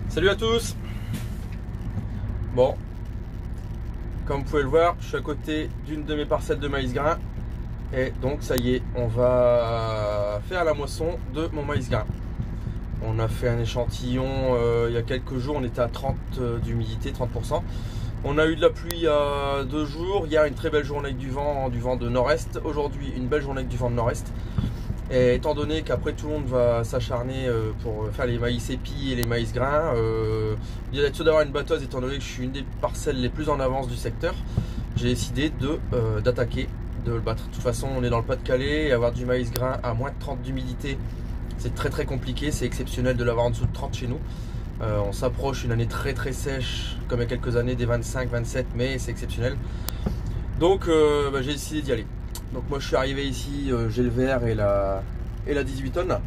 Salut à tous. Bon, comme vous pouvez le voir, je suis à côté d'une de mes parcelles de maïs grain. Et donc ça y est, on va faire la moisson de mon maïs grain. On a fait un échantillon il y a quelques jours, on était à 30 d'humidité, 30%. On a eu de la pluie il y a 2 jours. Hier, une très belle journée avec du vent de nord-est. Aujourd'hui, une belle journée avec du vent de nord-est. Et étant donné qu'après tout le monde va s'acharner pour faire les maïs épis et les maïs grains, il y a d'avoir une batteuse, étant donné que je suis une des parcelles les plus en avance du secteur, j'ai décidé d'attaquer, de le battre. De toute façon, on est dans le Pas-de-Calais et avoir du maïs grain à moins de 30 d'humidité, c'est très compliqué. C'est exceptionnel de l'avoir en dessous de 30 chez nous. On s'approche une année très sèche, comme il y a quelques années, des 25, 27, mais c'est exceptionnel. Donc j'ai décidé d'y aller. Donc moi je suis arrivé ici, j'ai le VR et la 18 tonnes.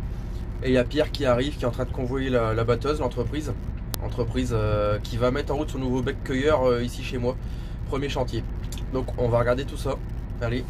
Et il y a Pierre qui arrive, qui est en train de convoyer la batteuse, l'entreprise qui va mettre en route son nouveau bec cueilleur ici chez moi. Premier chantier. Donc on va regarder tout ça. Allez.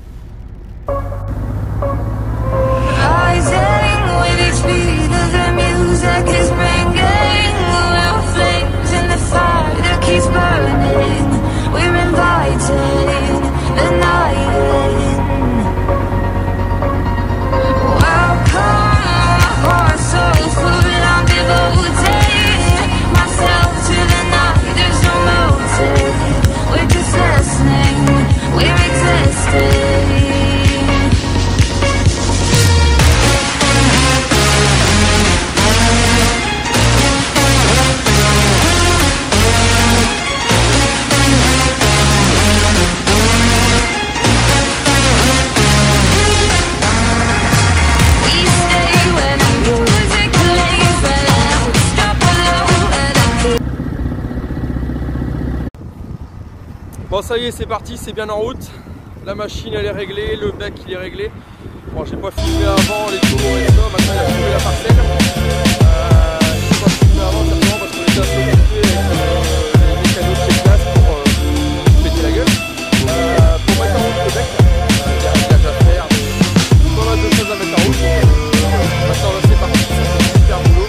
Bon ça y est, c'est parti, c'est bien en route. La machine elle est réglée, le bec il est réglé. Bon, j'ai pas filmé avant les tours et ça, maintenant il a filmé la parcelle. J'ai pas filmé avant simplement parce qu'on était assez occupé avec les mécanos de chez Classe pour péter la gueule. Pour mettre en route le bec, il y a un réglage à faire, pas mal de choses à mettre en route. Maintenant là c'est parti, c'est super boulot.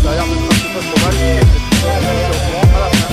Ça a l'air de marcher pas trop mal. Je suis au courant à la fin.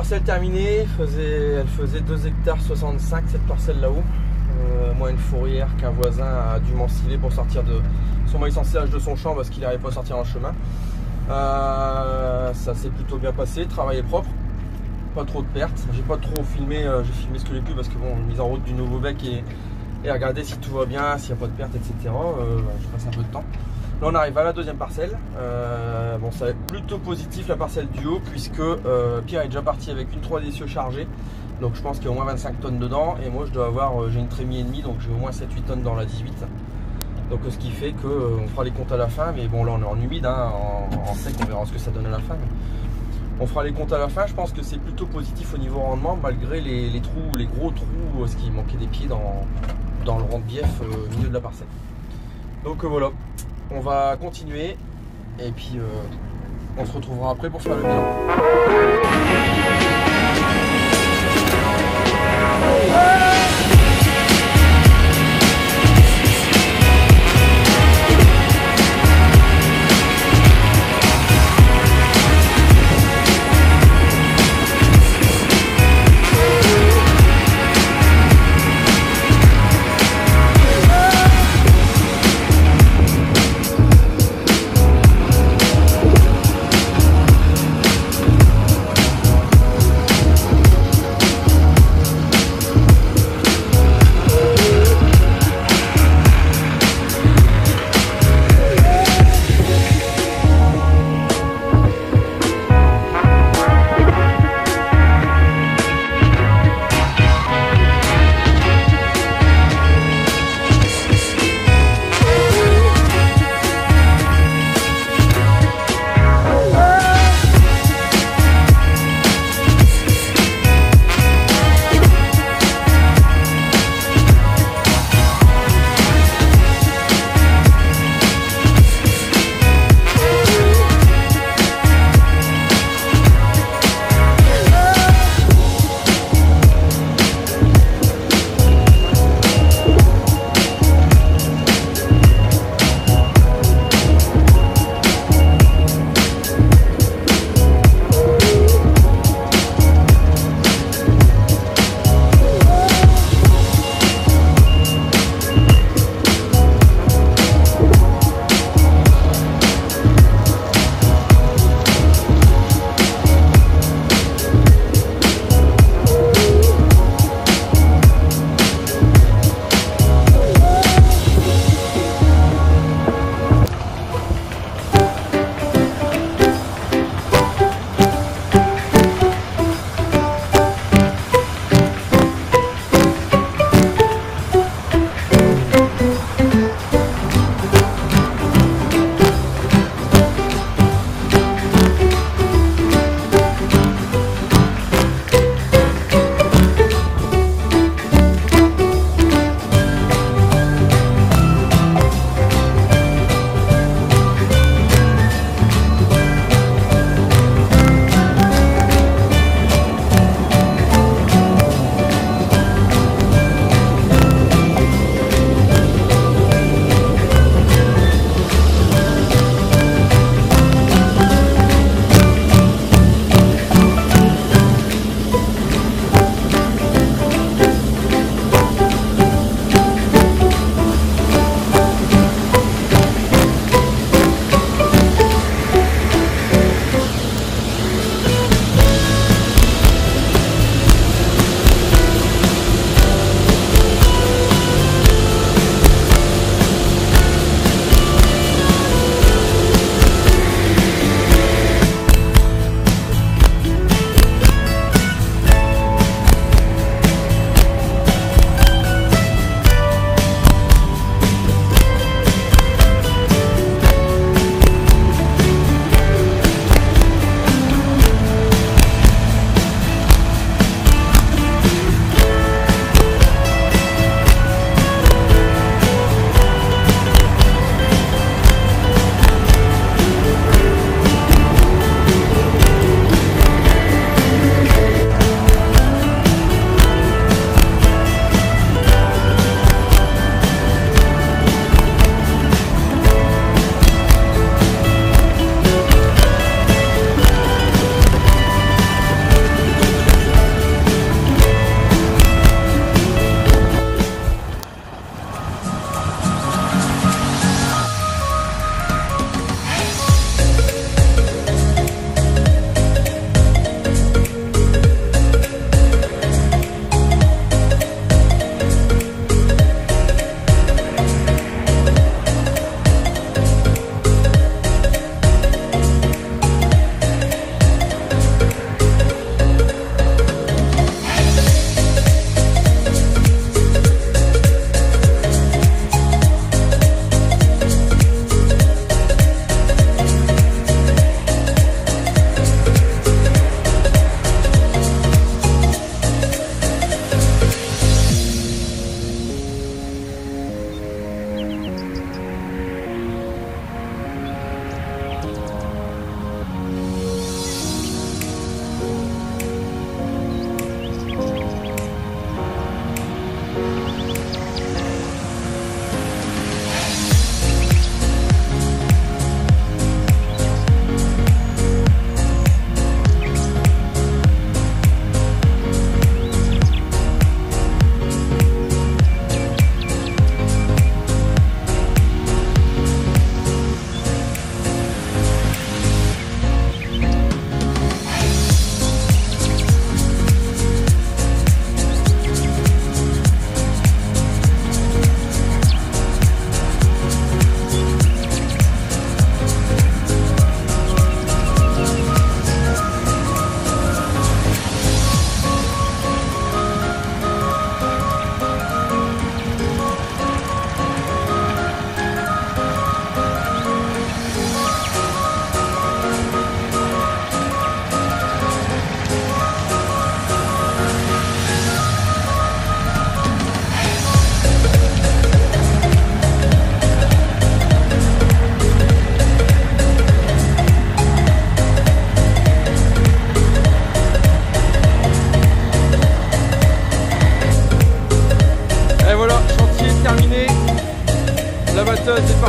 parcelle terminée, elle faisait 2 hectares 65 cette parcelle là-haut. Moi une fourrière qu'un voisin a dû m'ensiler pour sortir de son maïs en CH de son champ parce qu'il n'arrivait pas à sortir en chemin. Ça s'est plutôt bien passé, le travail est propre, pas trop de pertes. J'ai pas trop filmé, j'ai filmé ce que j'ai pu parce que bon, mise en route du nouveau bec et regarder si tout va bien, s'il n'y a pas de pertes, etc. Je passe un peu de temps. Là on arrive à la deuxième parcelle. Bon, ça va être plutôt positif la parcelle du haut puisque Pierre est déjà parti avec une 3 d'essieu chargée. Donc je pense qu'il y a au moins 25 tonnes dedans et moi je dois avoir, j'ai une trémie et demie, donc j'ai au moins 7-8 tonnes dans la 18. Donc ce qui fait que on fera les comptes à la fin, mais bon là on est en humide, hein, en sec, on verra ce que ça donne à la fin. Mais on fera les comptes à la fin, je pense que c'est plutôt positif au niveau rendement malgré les trous, les gros trous, ce qui manquait des pieds dans le rond de bief au milieu de la parcelle. Donc voilà, on va continuer et puis on se retrouvera après pour faire le bilan.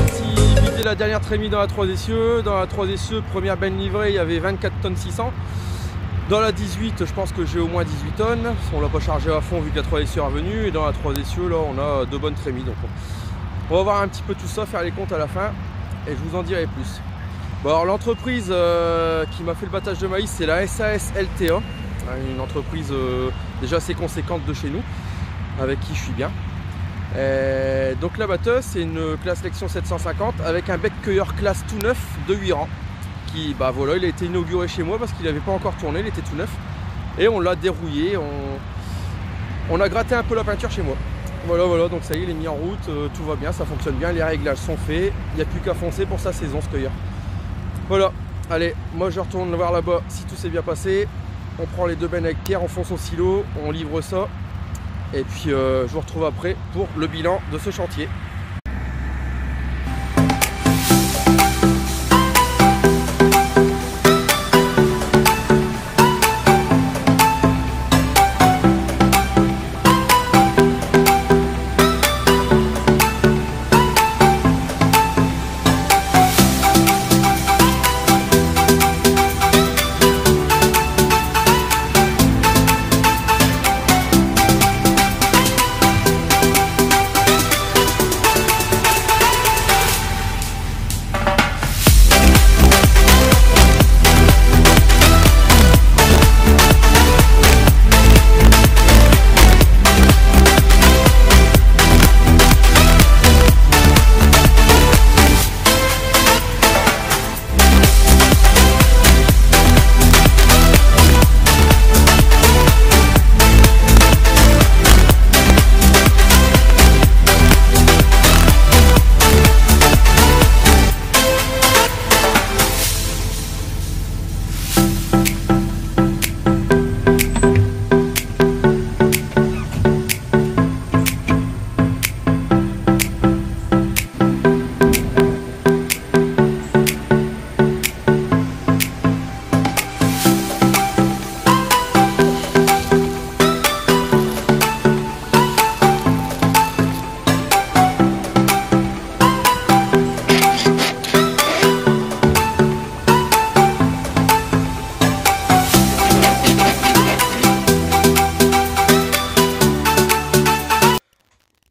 parti vider la dernière trémie dans la 3 essieux. Dans la 3 essieux, première benne livrée, il y avait 24 tonnes 600. Dans la 18, je pense que j'ai au moins 18 tonnes. On l'a pas chargé à fond vu que la 3 essieux est revenue. Et dans la 3 essieux, là, on a 2 bonnes trémies. Donc on va voir un petit peu tout ça, faire les comptes à la fin. Et je vous en dirai plus. Bon, alors l'entreprise qui m'a fait le battage de maïs, c'est la SAS LTA. Une entreprise déjà assez conséquente de chez nous, avec qui je suis bien. Donc la batteuse, c'est une classe Lexion 750 avec un bec cueilleur classe tout neuf de 8 rangs. Qui, bah voilà, il a été inauguré chez moi parce qu'il n'avait pas encore tourné, il était tout neuf. Et on l'a dérouillé, on a gratté un peu la peinture chez moi. Voilà, donc ça y est, il est mis en route, tout va bien, ça fonctionne bien, les réglages sont faits. Il n'y a plus qu'à foncer pour sa saison, ce cueilleur. Voilà, allez, moi je retourne voir là-bas si tout s'est bien passé. On prend les 2 bennes avec Pierre, on fonce au silo, on livre ça. Et puis je vous retrouve après pour le bilan de ce chantier.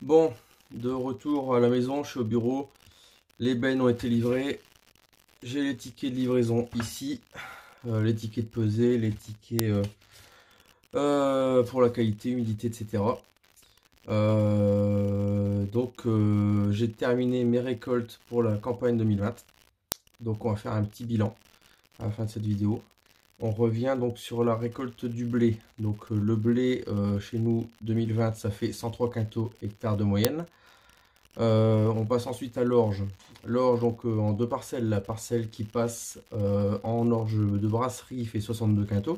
Bon, de retour à la maison, je suis au bureau. Les bennes ont été livrées. J'ai les tickets de livraison ici. Les tickets de pesée, les tickets pour la qualité, humidité, etc. J'ai terminé mes récoltes pour la campagne 2020. Donc on va faire un petit bilan à la fin de cette vidéo. On revient donc sur la récolte du blé. Donc le blé chez nous 2020, ça fait 103 quintaux hectares de moyenne. On passe ensuite à l'orge. L'orge donc en 2 parcelles. La parcelle qui passe en orge de brasserie fait 62 quintaux.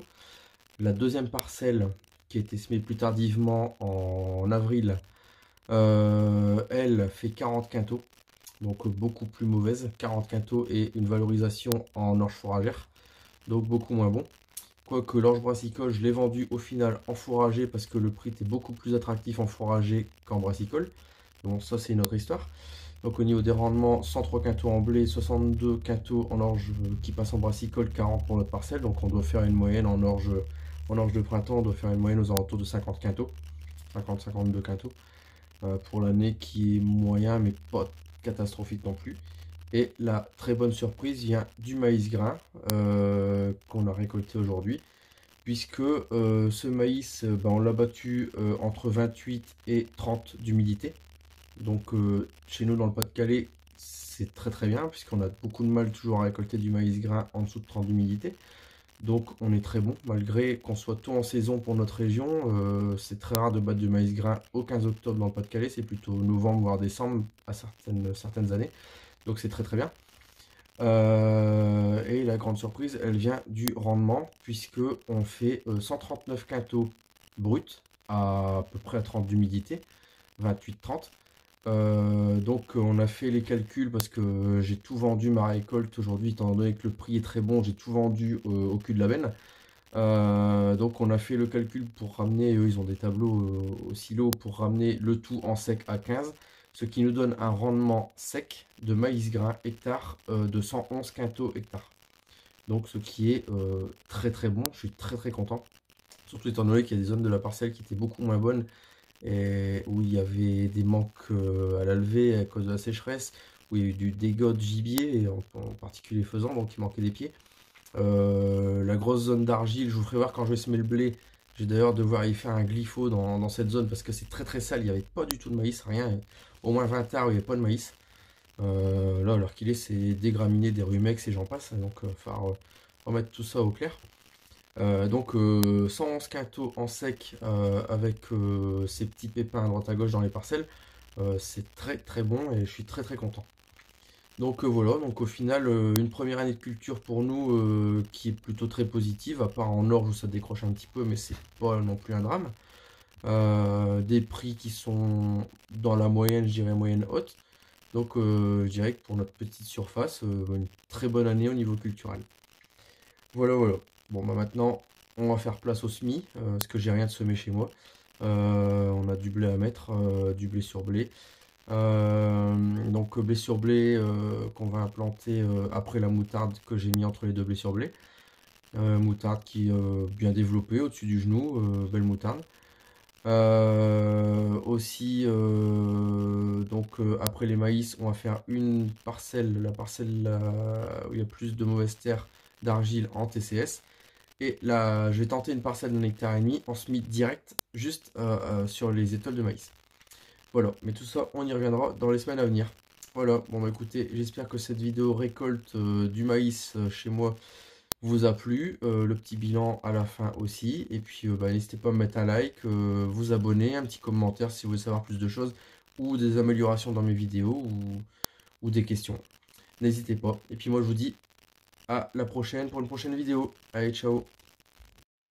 La deuxième parcelle qui a été semée plus tardivement en avril, elle fait 40 quintaux. Donc beaucoup plus mauvaise. 40 quintaux et une valorisation en orge fourragère. Donc beaucoup moins bon. Quoique l'orge brassicole, je l'ai vendu au final en fourragé parce que le prix était beaucoup plus attractif en fourragé qu'en brassicole. Bon, ça c'est une autre histoire. Donc au niveau des rendements, 103 quintaux en blé, 62 quintaux en orge qui passe en brassicole, 40 pour notre parcelle. Donc on doit faire une moyenne en orge de printemps, on doit faire une moyenne aux alentours de 50 quintaux. 50-52 quintaux. Pour l'année qui est moyen mais pas catastrophique non plus. Et la très bonne surprise vient du maïs grain qu'on a récolté aujourd'hui, puisque ce maïs, on l'a battu entre 28 et 30 d'humidité. Donc chez nous dans le Pas-de-Calais, c'est très bien, puisqu'on a beaucoup de mal toujours à récolter du maïs grain en dessous de 30 d'humidité. Donc on est très bon, malgré qu'on soit tôt en saison pour notre région. C'est très rare de battre du maïs grain au 15 octobre dans le Pas-de-Calais, c'est plutôt novembre voire décembre à certaines années. Donc c'est très bien. Et la grande surprise, elle vient du rendement, puisque on fait 139 quintaux bruts à peu près à 30 d'humidité, 28-30. Donc on a fait les calculs parce que j'ai tout vendu ma récolte aujourd'hui, étant donné que le prix est très bon, j'ai tout vendu au cul de la benne. Donc on a fait le calcul pour ramener, eux ils ont des tableaux au silo pour ramener le tout en sec à 15. ce qui nous donne un rendement sec de maïs grain hectare de 111 quintaux hectare. Donc ce qui est très très bon, je suis très content. Surtout étant donné qu'il y a des zones de la parcelle qui étaient beaucoup moins bonnes et où il y avait des manques à la levée à cause de la sécheresse, où il y a eu du dégât de gibier, en particulier faisant, donc il manquait des pieds. La grosse zone d'argile, je vous ferai voir quand je vais semer le blé. J'ai d'ailleurs devoir y faire un glypho dans cette zone parce que c'est très sale, il n'y avait pas du tout de maïs, rien. Au moins 20 arts où il n'y avait pas de maïs. Là, alors qu'il est, c'est des graminées, des rumex et j'en passe. Donc, il va falloir remettre tout ça au clair. Donc 111 quintaux en sec avec ces petits pépins à droite à gauche dans les parcelles. C'est très bon et je suis très content. Donc voilà, donc au final une première année de culture pour nous qui est plutôt très positive, à part en orge où ça décroche un petit peu, mais c'est pas non plus un drame. Des prix qui sont dans la moyenne, je dirais moyenne haute. Donc je dirais que pour notre petite surface, une très bonne année au niveau culturel. Voilà. Bon bah maintenant on va faire place au semis, parce que j'ai rien de semé chez moi. On a du blé à mettre, du blé sur blé. Donc blé sur blé qu'on va implanter après la moutarde que j'ai mis entre les deux blés sur blé. Moutarde qui est bien développée au-dessus du genou, belle moutarde. Aussi donc après les maïs on va faire une parcelle, la parcelle où il y a plus de mauvaise terre d'argile en TCS. Et là je vais tenter une parcelle d'un hectare et demi en semis direct juste sur les étoiles de maïs. Voilà, mais tout ça, on y reviendra dans les semaines à venir. Voilà, bon bah écoutez, j'espère que cette vidéo récolte du maïs chez moi vous a plu. Le petit bilan à la fin aussi. Et puis bah, n'hésitez pas à me mettre un like, vous abonner, un petit commentaire si vous voulez savoir plus de choses ou des améliorations dans mes vidéos ou des questions. N'hésitez pas. Et puis moi je vous dis à la prochaine pour une prochaine vidéo. Allez, ciao!